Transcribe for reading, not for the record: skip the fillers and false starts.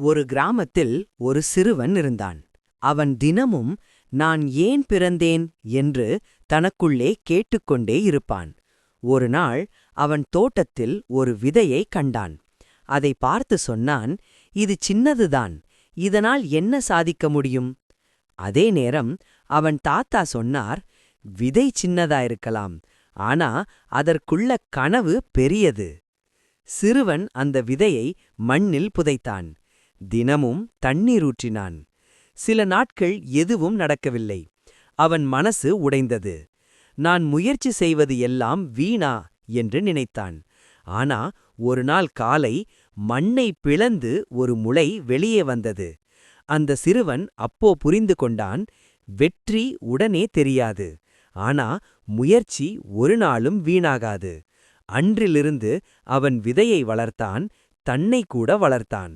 ஒரு கிராமத்தில் ஒரு சிறுவன் இருந்தான். அவன் தினமும் நான் ஏன் பிறந்தேன் என்று தனக்குள்ளே கேட்டுக்கொண்டே இருப்பான். ஒரு நாள் அவன் தோட்டத்தில் ஒரு விதையை கண்டான். அதை பார்த்து சொன்னான், இது சின்னதுதான், இதனால் என்ன சாதிக்க முடியும்? அதே நேரம் அவன் தாத்தா சொன்னார், விதை சின்னதா இருக்கலாம், ஆனா அதற்குள்ள கனவு பெரியது. சிறுவன் அந்த விதையை மண்ணில் புதைத்தான். தினமும் தண்ணீர் ஊற்றினான். சில நாட்கள் எதுவும் நடக்கவில்லை. அவன் மனசு உடைந்தது. நான் முயற்சி செய்வது எல்லாம் வீணா என்று நினைத்தான். ஆனா ஒரு நாள் காலை மண்ணை பிளந்து ஒரு முளை வெளியே வந்தது. அந்த சிறுவன் அப்போ புரிந்து கொண்டான், வெற்றி உடனே தெரியாது, ஆனா முயற்சி ஒரு நாளும் வீணாகாது. அன்றிலிருந்து அவன் விதையை வளர்த்தான், தன்னை கூட வளர்த்தான்.